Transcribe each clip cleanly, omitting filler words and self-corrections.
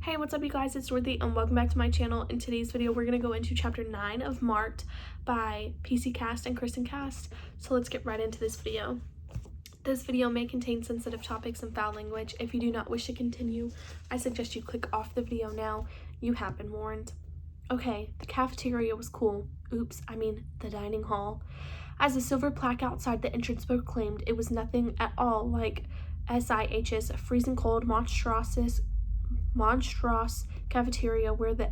Hey, what's up you guys, it's Dorothy and welcome back to my channel. In today's video, we're going to go into chapter 9 of Marked by PC Cast and Kristen Cast. So let's get right into this video. This video may contain sensitive topics and foul language. If you do not wish to continue, I suggest you click off the video now. You have been warned. Okay, the cafeteria was cool. Oops, I mean the dining hall. As the silver plaque outside the entrance proclaimed, it was nothing at all like SIH's freezing cold monstrous cafeteria where the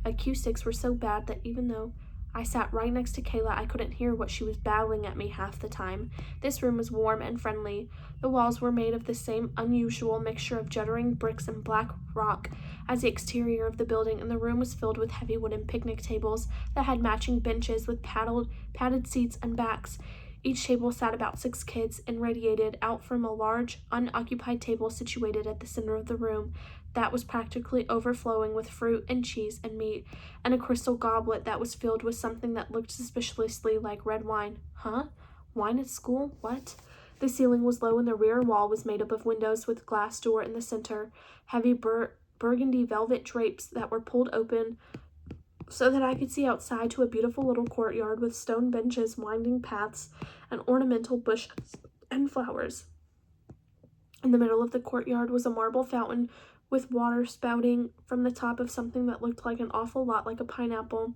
acoustics were so bad that even though I sat right next to Kayla, I couldn't hear what she was babbling at me half the time. This room was warm and friendly. The walls were made of the same unusual mixture of juddering bricks and black rock as the exterior of the building, and the room was filled with heavy wooden picnic tables that had matching benches with padded seats and backs. Each table sat about 6 kids and radiated out from a large, unoccupied table situated at the center of the room that was practically overflowing with fruit and cheese and meat, and a crystal goblet that was filled with something that looked suspiciously like red wine. Huh? Wine at school? What? The ceiling was low and the rear wall was made up of windows with a glass door in the center, heavy burgundy velvet drapes that were pulled open so that I could see outside to a beautiful little courtyard with stone benches, winding paths, and ornamental bushes and flowers. In the middle of the courtyard was a marble fountain with water spouting from the top of something that looked like an awful lot like a pineapple.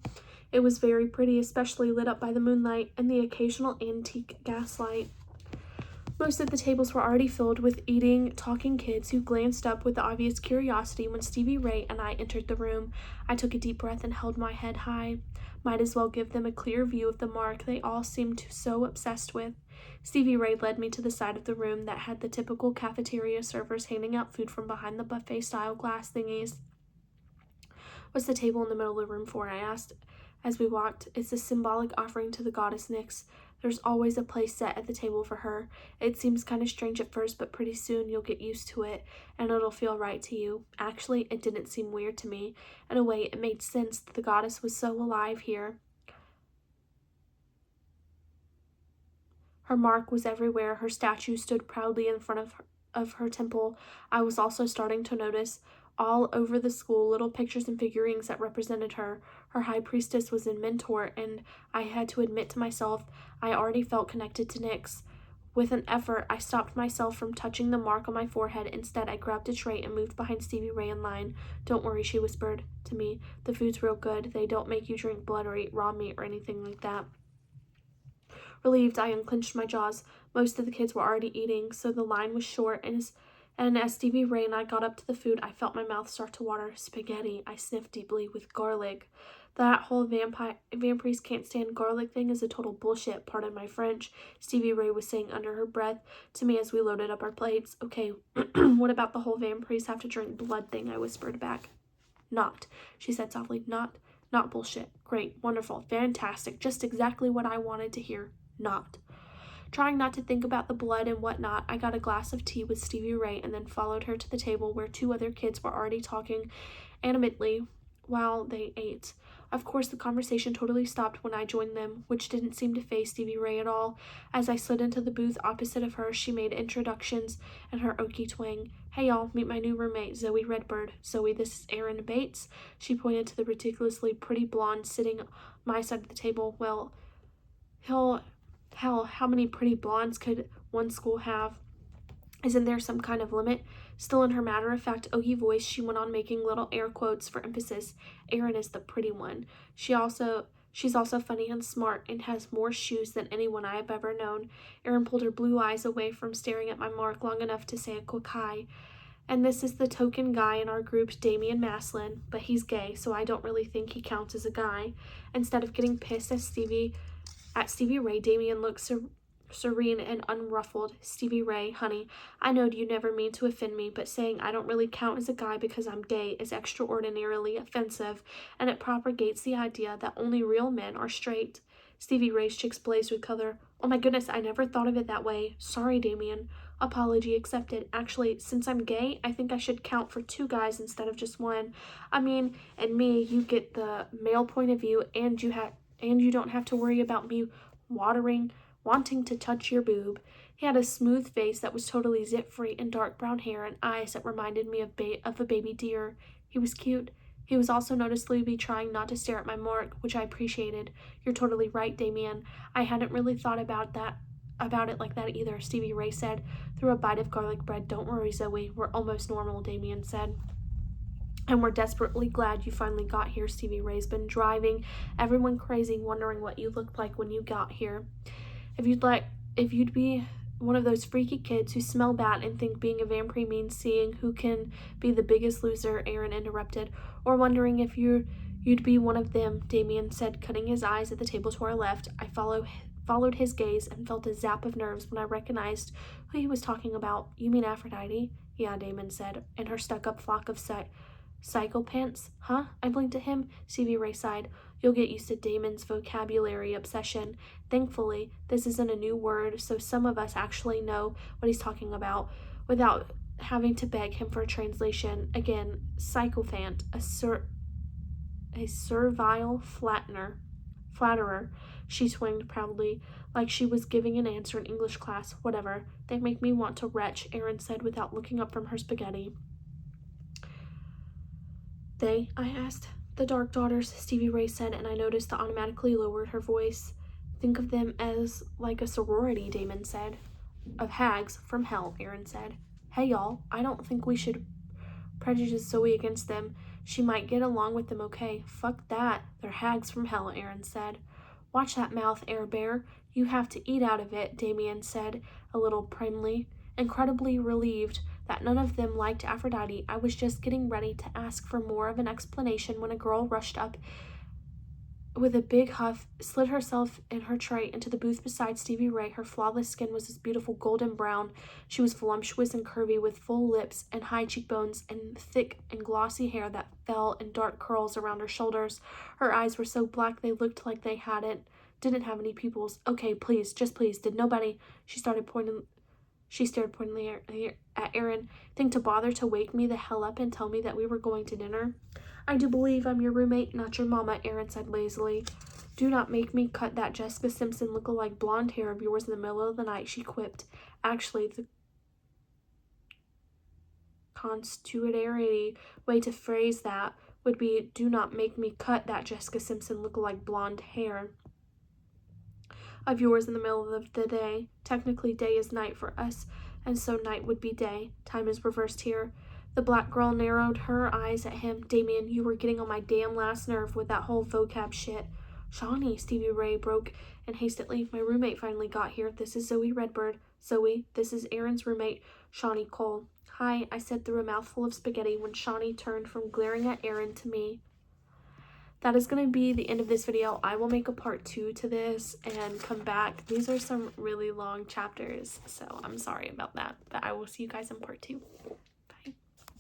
It was very pretty, especially lit up by the moonlight and the occasional antique gaslight. Most of the tables were already filled with eating, talking kids who glanced up with obvious curiosity when Stevie Ray and I entered the room. I took a deep breath and held my head high. Might as well give them a clear view of the mark they all seemed so obsessed with. Stevie Ray led me to the side of the room that had the typical cafeteria servers handing out food from behind the buffet-style glass thingies. "What's the table in the middle of the room for?" I asked as we walked. "It's a symbolic offering to the goddess Nyx. There's always a place set at the table for her. It seems kind of strange at first, but pretty soon you'll get used to it, and it'll feel right to you." Actually, it didn't seem weird to me. In a way, it made sense that the goddess was so alive here. Her mark was everywhere. Her statue stood proudly in front of her temple. I was also starting to notice all over the school little pictures and figurines that represented her. Her high priestess was in Mentor, and I had to admit to myself I already felt connected to Nyx. With an effort, I stopped myself from touching the mark on my forehead. Instead, I grabbed a tray and moved behind Stevie Ray in line. "Don't worry," she whispered to me. "The food's real good. They don't make you drink blood or eat raw meat or anything like that." Relieved, I unclenched my jaws. Most of the kids were already eating, so the line was short, and as Stevie Ray and I got up to the food, I felt my mouth start to water. "Spaghetti," I sniffed deeply, "with garlic. That whole vampires can't stand garlic thing is a total bullshit, pardon my French," Stevie Ray was saying under her breath to me as we loaded up our plates. "Okay, what about the whole vampires have to drink blood thing?" I whispered back. "Not," she said softly. Not bullshit. Great, wonderful, fantastic, just exactly what I wanted to hear. Not." Trying not to think about the blood and whatnot, I got a glass of tea with Stevie Ray and then followed her to the table where 2 other kids were already talking animatedly while they ate. Of course, the conversation totally stopped when I joined them, which didn't seem to faze Stevie Ray at all. As I slid into the booth opposite of her, she made introductions in her oaky twang. "Hey y'all, meet my new roommate, Zoe Redbird. Zoe, this is Aaron Bates." She pointed to the ridiculously pretty blonde sitting on my side of the table. "Well, hell, how many pretty blondes could one school have? Isn't there some kind of limit?" Still in her matter-of-fact oaky voice, she went on making little air quotes for emphasis. "Erin is the pretty one. She's also funny and smart and has more shoes than anyone I have ever known." Erin pulled her blue eyes away from staring at my mark long enough to say a quick hi. "And this is the token guy in our group, Damian Maslin, but he's gay, so I don't really think he counts as a guy." Instead of getting pissed at Stevie Ray, Damian looked serene and unruffled. "Stevie Ray, honey, I knowed you never mean to offend me, but saying I don't really count as a guy because I'm gay is extraordinarily offensive, and it propagates the idea that only real men are straight." Stevie Ray's cheeks blazed with color. "Oh my goodness, I never thought of it that way. Sorry, Damian." "Apology accepted. Actually, since I'm gay, I think I should count for 2 guys instead of just 1. I mean, and me, you get the male point of view, and you don't have to worry about me wanting to touch your boob." He had a smooth face that was totally zit-free and dark brown hair and eyes that reminded me of a baby deer. He was cute. He was also noticeably trying not to stare at my mark, which I appreciated. You're totally right, Damien. I hadn't really thought about it like that either, Stevie Ray said through a bite of garlic bread. Don't worry, Zoe. We're almost normal, Damien said. And we're desperately glad you finally got here. Stevie Ray's been driving everyone crazy wondering what you looked like when you got here. If you'd be one of those freaky kids who smell bad and think being a vampire means seeing who can be the biggest loser, Aaron interrupted, or wondering if you'd be one of them, Damien said, cutting his eyes at the table to our left. I followed his gaze and felt a zap of nerves when I recognized who he was talking about. You mean Aphrodite? Yeah, Damon said, and her stuck-up flock of psychopants? Huh? I blinked at him. Stevie Ray sighed. You'll get used to Damon's vocabulary obsession. Thankfully, this isn't a new word, so some of us actually know what he's talking about without having to beg him for a translation. Again, sycophant, a servile flatterer. She swinged proudly, like she was giving an answer in English class. Whatever. They make me want to retch, Erin said without looking up from her spaghetti. They? I asked. The Dark Daughters, Stevie Ray said, and I noticed that automatically lowered her voice. Think of them as like a sorority, Damon said. Of hags from hell, Aaron said. Hey, y'all, I don't think we should prejudice Zoe against them. She might get along with them okay. Fuck that. They're hags from hell, Aaron said. Watch that mouth, Air Bear. You have to eat out of it, Damien said, a little primly. Incredibly relieved that none of them liked Aphrodite, I was just getting ready to ask for more of an explanation when a girl rushed up with a big huff, slid herself in her tray into the booth beside Stevie Ray. Her flawless skin was this beautiful golden brown. She was voluptuous and curvy, with full lips and high cheekbones and thick and glossy hair that fell in dark curls around her shoulders. Her eyes were so black they looked like they didn't have any pupils. Okay, please, just please, did nobody... She stared pointedly at Aaron. Think to bother to wake me the hell up and tell me that we were going to dinner? I do believe I'm your roommate, not your mama, Aaron said lazily. Do not make me cut that Jessica Simpson look-alike blonde hair of yours in the middle of the night, she quipped. Actually, the constitutory way to phrase that would be, do not make me cut that Jessica Simpson look-alike blonde hair of yours in the middle of the day. Technically, day is night for us, and so night would be day. Time is reversed here. The black girl narrowed her eyes at him. Damien, you were getting on my damn last nerve with that whole vocab shit. Shawnee, Stevie Ray broke in hastily. My roommate finally got here. This is Zoe Redbird. Zoe, this is Aaron's roommate, Shawnee Cole. Hi, I said through a mouthful of spaghetti when Shawnee turned from glaring at Aaron to me. That is going to be the end of this video. I will make a part 2 to this and come back. These are some really long chapters, so I'm sorry about that. But I will see you guys in part 2.